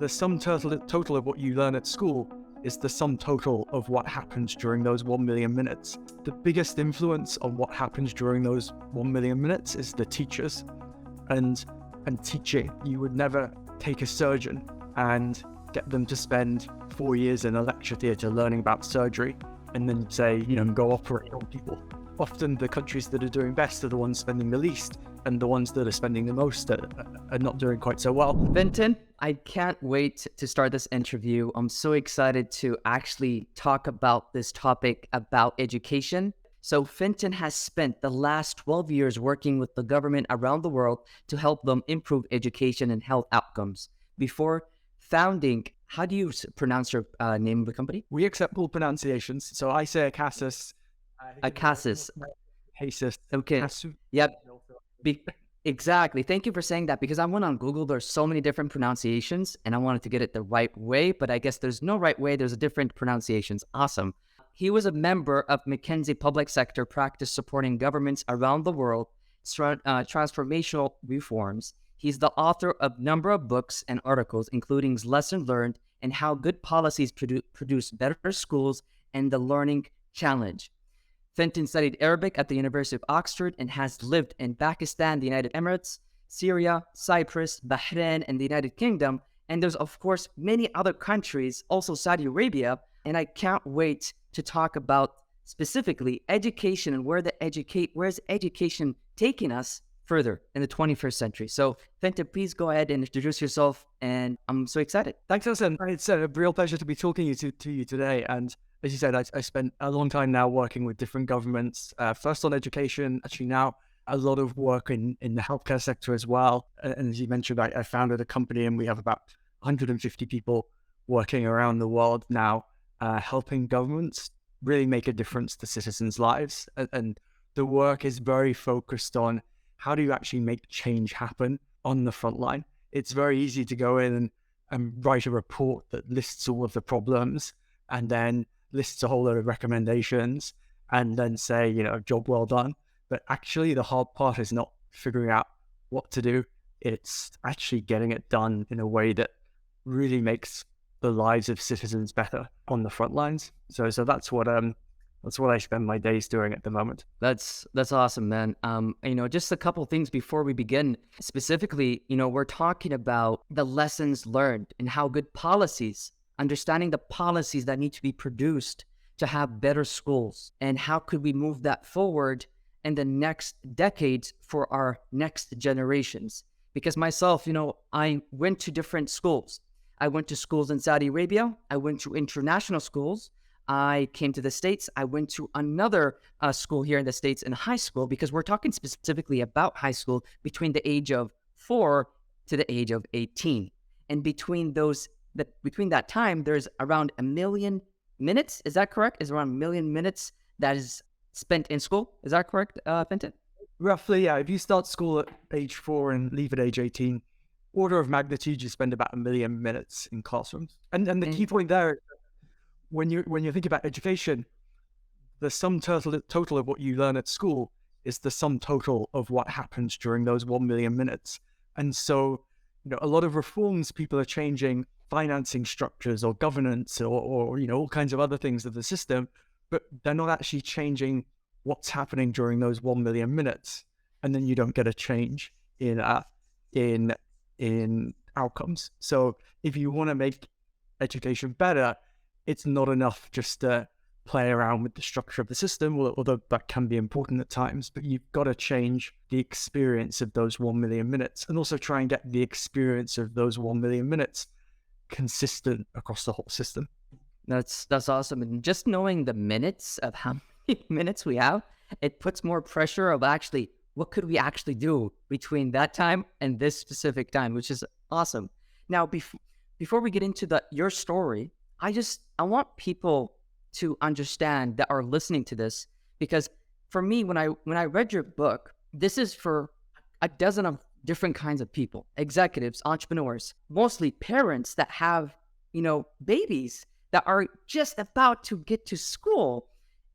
The sum total of what you learn at school is the sum total of what happens during those 1 million minutes. The biggest influence on what happens during those 1 million minutes is the teachers and teaching. You would never take a surgeon and get them to spend 4 years in a lecture theatre learning about surgery and then say, go operate on people. Often the countries that are doing best are the ones spending the least, and the ones that are spending the most are not doing quite so well. Fenton, I can't wait to start this interview. I'm so excited to actually talk about this topic about education. So Fenton has spent the last 12 years working with the government around the world to help them improve education and health outcomes. Before founding, how do you pronounce your name of the company? We accept all pronunciations. So I say Acasus. Acasus. Acasus. Okay. Yep. Exactly. Thank you for saying that, because I went on Google. There's so many different pronunciations and I wanted to get it the right way, but I guess there's no right way. There's different pronunciations. Awesome. He was a member of McKinsey Public Sector practice supporting governments around the world, transformational reforms. He's the author of a number of books and articles, including Lesson Learned and How Good Policies Produce Better Schools and The Learning Challenge. Fenton studied Arabic at the University of Oxford and has lived in Pakistan, the United Emirates, Syria, Cyprus, Bahrain, and the United Kingdom. And there's, of course, many other countries, also Saudi Arabia. And I can't wait to talk about specifically education and where's education taking us further in the 21st century. So Fenton, please go ahead and introduce yourself. And I'm so excited. Thanks, Hassan. It's a real pleasure to be talking to you today. And as you said, I spent a long time now working with different governments, first on education, actually now a lot of work in the healthcare sector as well. And as you mentioned, I founded a company and we have about 150 people working around the world now, helping governments really make a difference to citizens' lives. And the work is very focused on how do you actually make change happen on the front line. It's very easy to go in and write a report that lists all of the problems and then lists a whole lot of recommendations and then say, job well done. But actually the hard part is not figuring out what to do. It's actually getting it done in a way that really makes the lives of citizens better on the front lines. So that's what I spend my days doing at the moment. That's awesome, man. Just a couple things before we begin. Specifically, we're talking about the lessons learned and how good policies, understanding the policies that need to be produced to have better schools, and how could we move that forward in the next decades for our next generations. Because myself, I went to different schools. I went to schools in Saudi Arabia. I went to international schools. I came to the States. I went to another school here in the States in high school, because we're talking specifically about high school between the age of 4 to the age of 18. And between that time, there's around 1 million minutes. Is that correct? Is around 1 million minutes that is spent in school. Is that correct, Fenton? Roughly, yeah. If you start school at age 4 and leave at age 18, order of magnitude, you spend about 1 million minutes in classrooms. And the key point there is when you think about education, the sum total of what you learn at school is the sum total of what happens during those 1 million minutes. And so, a lot of reforms people are changing, financing structures or governance or all kinds of other things of the system, but they're not actually changing what's happening during those 1 million minutes. And then you don't get a change in outcomes. So if you want to make education better, it's not enough just to play around with the structure of the system, although that can be important at times, but you've got to change the experience of those 1 million minutes and also try and get the experience of those 1 million minutes consistent across the whole system. That's awesome. And just knowing the minutes of how many minutes we have, it puts more pressure of actually, what could we actually do between that time and this specific time, which is awesome. Now, before we get into your story, I want people to understand that are listening to this, because for me, when I read your book, this is for a dozen of different kinds of people, executives, entrepreneurs, mostly parents that have, babies that are just about to get to school.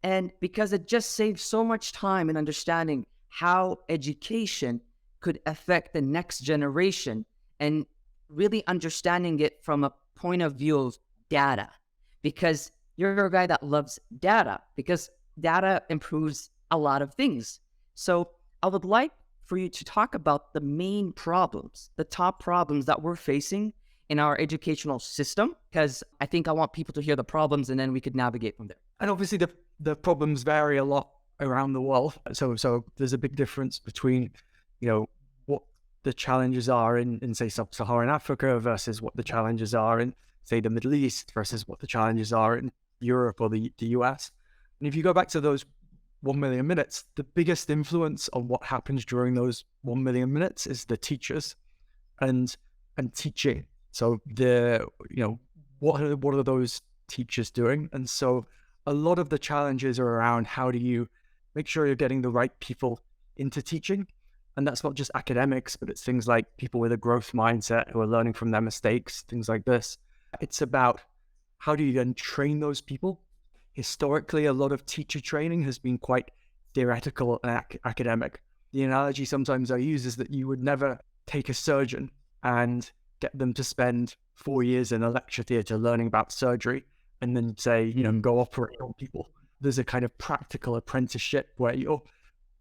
And because it just saves so much time in understanding how education could affect the next generation. And really understanding it from a point of view of data, because you're a guy that loves data, because data improves a lot of things. So I would like for you to talk about the main problems, the top problems that we're facing in our educational system, because I think I want people to hear the problems and then we could navigate from there. And obviously the problems vary a lot around the world. So there's a big difference between, what the challenges are in say sub-Saharan Africa versus what the challenges are in say the Middle East versus what the challenges are in Europe or the US. And if you go back to those 1 million minutes, the biggest influence on what happens during those 1 million minutes is the teachers and teaching. So what are those teachers doing? And so a lot of the challenges are around how do you make sure you're getting the right people into teaching. And that's not just academics, but it's things like people with a growth mindset who are learning from their mistakes, things like this. It's about how do you then train those people? Historically, a lot of teacher training has been quite theoretical and academic. The analogy sometimes I use is that you would never take a surgeon and get them to spend 4 years in a lecture theatre learning about surgery and then say, go operate on people. There's a kind of practical apprenticeship where you're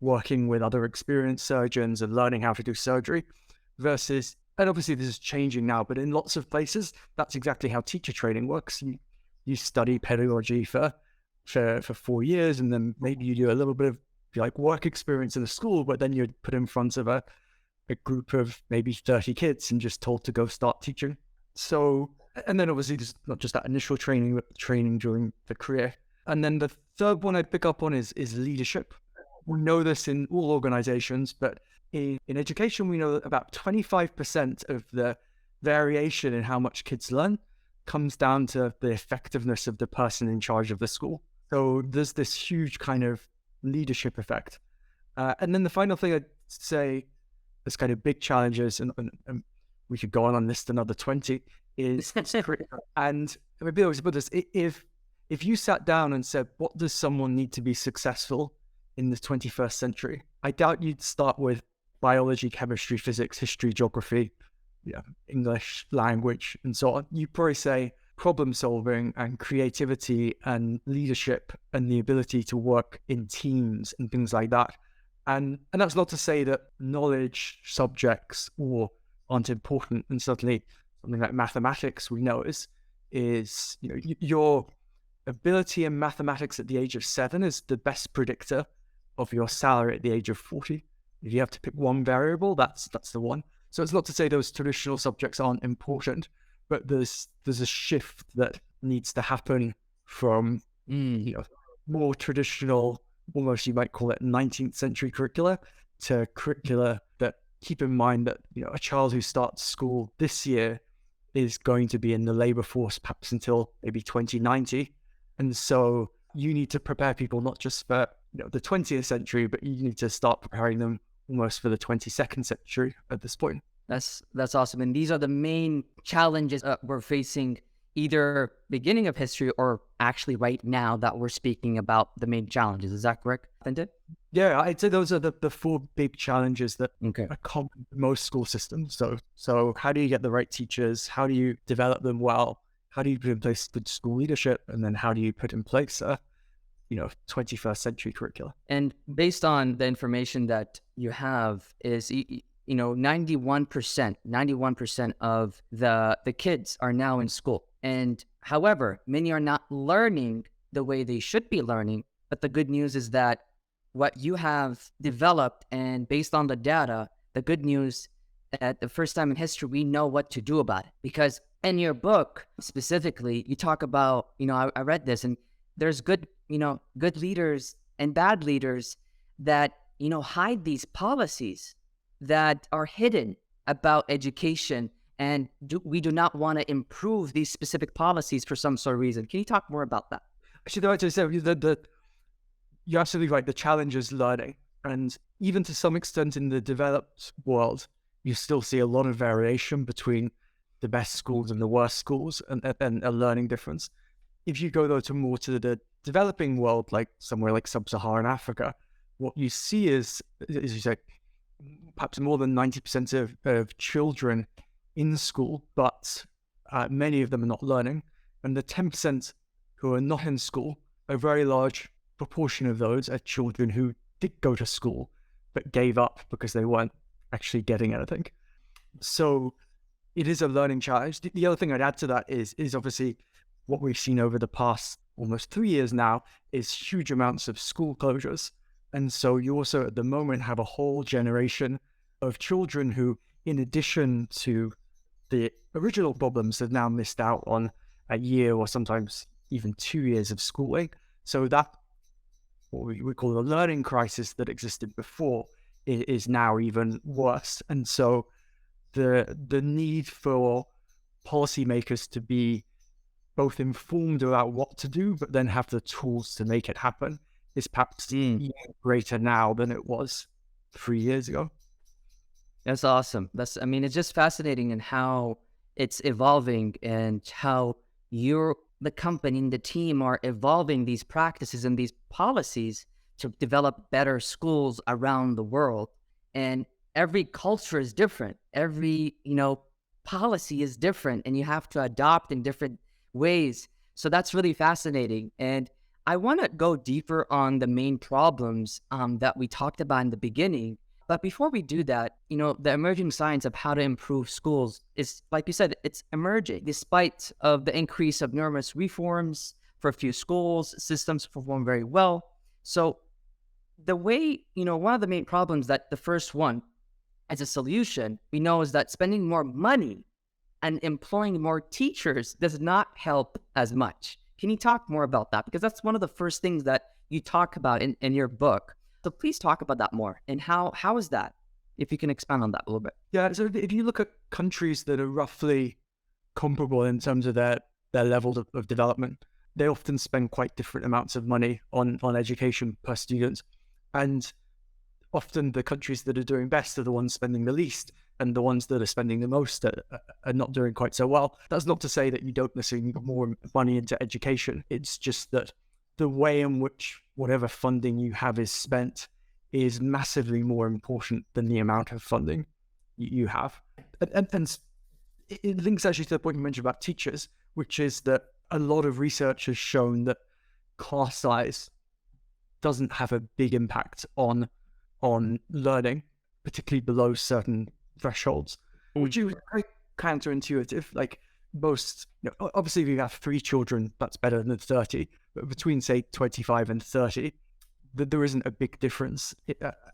working with other experienced surgeons and learning how to do surgery versus, and obviously this is changing now, but in lots of places, that's exactly how teacher training works. You study pedagogy for 4 years, and then maybe you do a little bit of work experience in a school, but then you're put in front of a group of maybe 30 kids and just told to go start teaching. So, and then obviously there's not just that initial training, but training during the career. And then the third one I pick up on is leadership. We know this in all organizations, but in education, we know that about 25% of the variation in how much kids learn comes down to the effectiveness of the person in charge of the school. So there's this huge kind of leadership effect. And then the final thing I'd say, this kind of big challenges, and we could go on and list another 20, is and maybe I always put this, if you sat down and said, what does someone need to be successful in the 21st century? I doubt you'd start with biology, chemistry, physics, history, geography, English, language, and so on. You'd probably say problem solving and creativity and leadership and the ability to work in teams and things like that. And that's not to say that knowledge subjects aren't important. And certainly something like mathematics, we know is your ability in mathematics at the age of 7 is the best predictor of your salary at the age of 40. If you have to pick one variable, that's the one. So it's not to say those traditional subjects aren't important, but there's a shift that needs to happen from more traditional, almost you might call it 19th century curricula, to curricula that keep in mind that a child who starts school this year is going to be in the labor force perhaps until maybe 2090. And so you need to prepare people not just for the 20th century, but you need to start preparing them almost for the 22nd century at this point. That's awesome. And these are the main challenges we're facing, either beginning of history or actually right now that we're speaking about the main challenges. Is that correct, Fenton? Yeah, I'd say those are the 4 big challenges that are common in most school systems. So how do you get the right teachers? How do you develop them well? How do you put in place good school leadership? And then how do you put in place a 21st century curricula? And based on the information that you have is, 91% of the kids are now in school. And however, many are not learning the way they should be learning. But the good news is that what you have developed, and based on the data, the good news at the first time in history, we know what to do about it. Because in your book specifically, you talk about, I read this, and there's good leaders and bad leaders that, hide these policies that are hidden about education. And we do not want to improve these specific policies for some sort of reason. Can you talk more about that? Actually, I say you're absolutely right. The challenge is learning. And even to some extent in the developed world, you still see a lot of variation between the best schools and the worst schools, and a learning difference. If you go though to the developing world, like somewhere like sub-Saharan Africa, what you see is, as you say, perhaps more than 90% of children in school, but many of them are not learning. And the 10% who are not in school, a very large proportion of those are children who did go to school, but gave up because they weren't actually getting anything. So it is a learning challenge. The other thing I'd add to that is obviously what we've seen over the past almost 3 years now is huge amounts of school closures. And so you also at the moment have a whole generation of children who, in addition to the original problems, have now missed out on a year or sometimes even 2 years of schooling. So that, what we call the learning crisis that existed before, is now even worse. And so the need for policymakers to be both informed about what to do, but then have the tools to make it happen is perhaps even greater now than it was 3 years ago. That's awesome. I mean, it's just fascinating in how it's evolving and how the company and the team are evolving these practices and these policies to develop better schools around the world. And every culture is different. Every, policy is different, and you have to adopt in different ways. So that's really fascinating. And I want to go deeper on the main problems that we talked about in the beginning. But before we do that, the emerging science of how to improve schools is, like you said, it's emerging. Despite of the increase of numerous reforms for a few schools, systems perform very well. So the way, one of the main problems that the first one as a solution, we know is that spending more money and employing more teachers does not help as much. Can you talk more about that? Because that's one of the first things that you talk about in your book. So please talk about that more. And how is that? If you can expand on that a little bit. Yeah, so if you look at countries that are roughly comparable in terms of their level of development, they often spend quite different amounts of money on education per student. And often the countries that are doing best are the ones spending the least, and the ones that are spending the most are not doing quite so well. That's not to say that you don't necessarily need more money into education. It's just that the way in which whatever funding you have is spent is massively more important than the amount of funding you have. And it links actually to the point you mentioned about teachers, which is that a lot of research has shown that class size doesn't have a big impact on learning, particularly below certain thresholds, which is very counterintuitive. Like most, obviously if you have 3 children, that's better than 30, but between say 25 and 30, there isn't a big difference.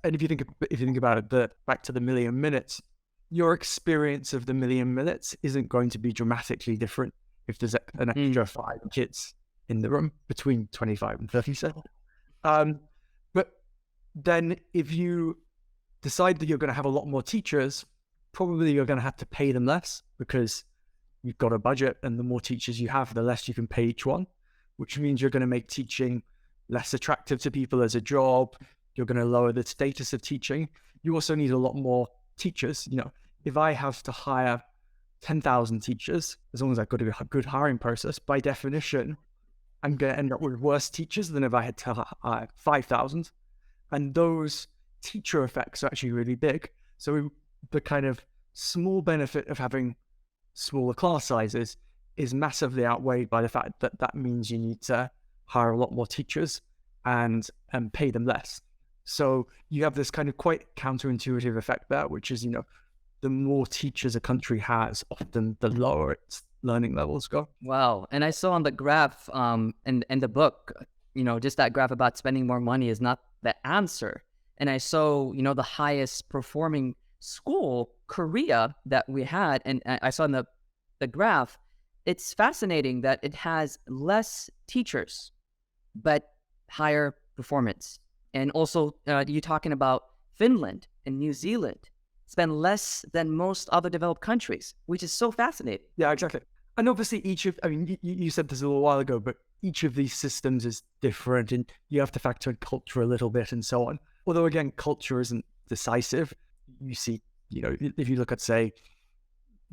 And if you think about it, back to the million minutes, your experience of the million minutes isn't going to be dramatically different if there's an extra 5 kids in the room between 25 and 37. But then if you decide that you're going to have a lot more teachers, probably you're going to have to pay them less because you've got a budget, and the more teachers you have, the less you can pay each one, which means you're going to make teaching less attractive to people as a job. You're going to lower the status of teaching. You also need a lot more teachers. If I have to hire 10,000 teachers, as long as I've got a good hiring process, by definition, I'm going to end up with worse teachers than if I had to hire 5,000. And those teacher effects are actually really big. So the kind of small benefit of having smaller class sizes is massively outweighed by the fact that that means you need to hire a lot more teachers and pay them less. So you have this kind of quite counterintuitive effect there, which is, the more teachers a country has, often the lower its learning levels go. Wow. And I saw on the graph in the book, just that graph about spending more money is not the answer. And I saw, the highest performing school, Korea, that we had, and I saw in the graph, it's fascinating that it has less teachers, but higher performance. And also, you're talking about Finland and New Zealand spend less than most other developed countries, which is so fascinating. Yeah, exactly. And obviously you said this a little while ago, but each of these systems is different, and you have to factor in culture a little bit and so on. Although again, culture isn't decisive. You see, if you look at, say,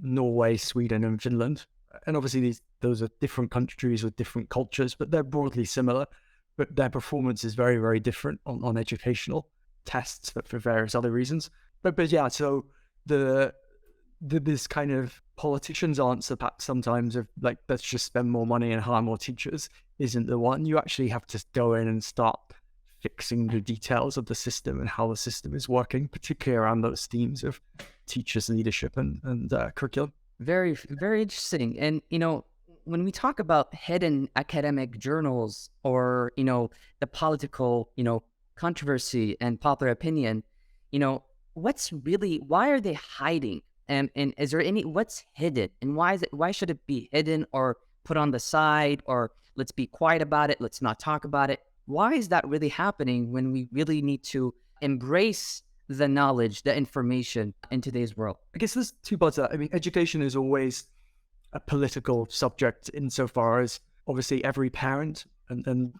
Norway, Sweden, and Finland, and obviously those are different countries with different cultures, but they're broadly similar. But their performance is very, very different on educational tests, but for various other reasons. But yeah, so the this kind of politician's answer perhaps sometimes of like, let's just spend more money and hire more teachers isn't the one. You actually have to go in and start fixing the details of the system and how the system is working, particularly around those themes of teachers' leadership and curriculum. Very, very interesting. And, when we talk about hidden academic journals or, the political, controversy and popular opinion, why are they hiding? And is there what's hidden, and why should it be hidden or put on the side, or let's be quiet about it, let's not talk about it? Why is that really happening when we really need to embrace the knowledge, the information in today's world? I guess there's two parts to that. I mean, education is always a political subject insofar as obviously every parent and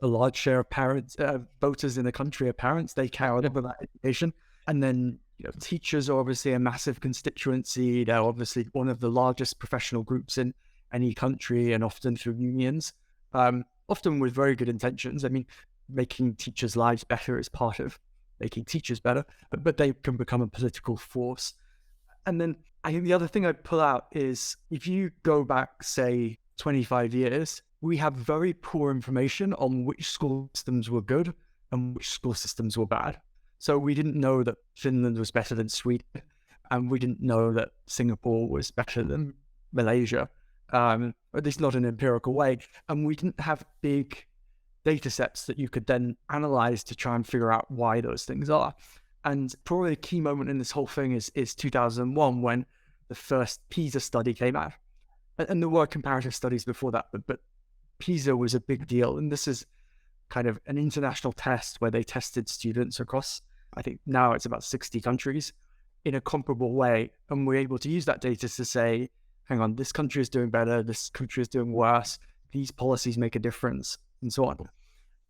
a large share of parents, voters in the country are parents. They care about education. And then, teachers are obviously a massive constituency. They're obviously one of the largest professional groups in any country, and often through unions, often with very good intentions. I mean, making teachers' lives better is part of making teachers better, but they can become a political force. And then I think the other thing I'd pull out is if you go back, say, 25 years, we have very poor information on which school systems were good and which school systems were bad. So we didn't know that Finland was better than Sweden, and we didn't know that Singapore was better than Malaysia, at least not in an empirical way. And we didn't have big data sets that you could then analyze to try and figure out why those things are. And probably a key moment in this whole thing is 2001, when the first PISA study came out. And there were comparative studies before that, but PISA was a big deal. And this is kind of an international test where they tested students across, I think now it's about 60 countries, in a comparable way. And we're able to use that data to say, hang on, this country is doing better, this country is doing worse, these policies make a difference, and so on.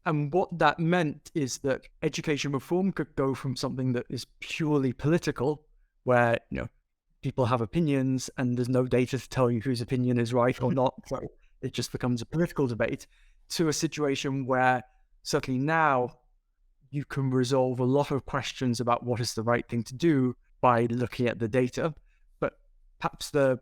And what that meant is that education reform could go from something that is purely political, where, people have opinions and there's no data to tell you whose opinion is right or not, so it just becomes a political debate, to a situation where certainly now you can resolve a lot of questions about what is the right thing to do by looking at the data. But perhaps the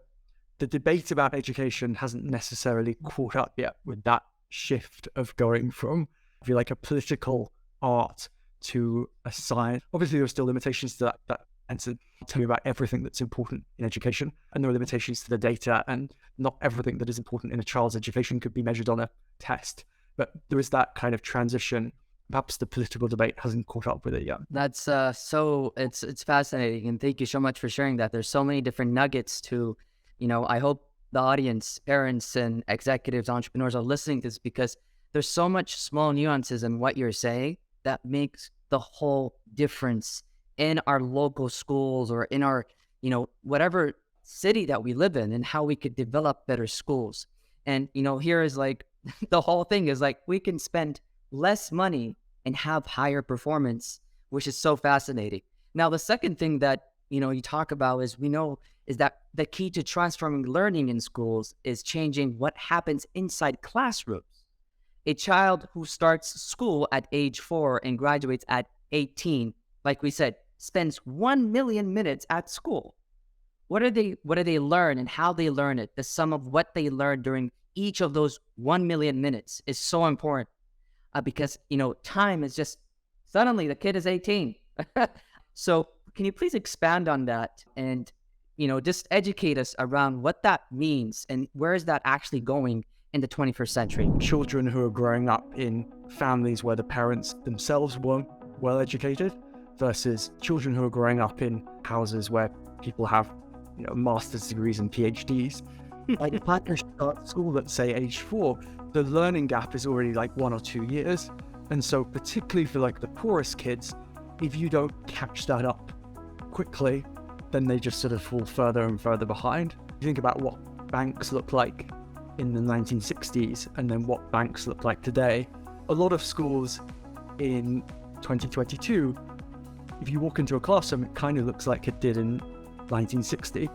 debate about education hasn't necessarily caught up yet with that shift of going from, if you like, a political art to a science. Obviously, there are still limitations to that and to tell you about everything that's important in education. And there are limitations to the data, and not everything that is important in a child's education could be measured on a test. But there is that kind of transition. Perhaps the political debate hasn't caught up with it yet. That's it's fascinating. And thank you so much for sharing that. There's so many different nuggets to, I hope the audience, parents and executives, entrepreneurs are listening to this, because there's so much small nuances in what you're saying that makes the whole difference in our local schools or in our, whatever city that we live in, and how we could develop better schools. And, here is like, the whole thing is like, we can spend less money and have higher performance, which is so fascinating. Now, the second thing that, you talk about is that the key to transforming learning in schools is changing what happens inside classrooms. A child who starts school at age 4 and graduates at 18, like we said, spends 1 million minutes at school. What do they learn and how they learn it? The sum of what they learn during each of those 1 million minutes is so important, because, time is just, suddenly the kid is 18. So can you please expand on that and, just educate us around what that means and where is that actually going in the 21st century? Children who are growing up in families where the parents themselves weren't well educated versus children who are growing up in houses where people have, master's degrees and PhDs. Like, if I start school at, say, age 4, the learning gap is already like 1 or 2 years. And so particularly for like the poorest kids, if you don't catch that up quickly, then they just sort of fall further and further behind. You think about what banks look like in the 1960s and then what banks look like today. A lot of schools in 2022, if you walk into a classroom, it kind of looks like it did in 1960.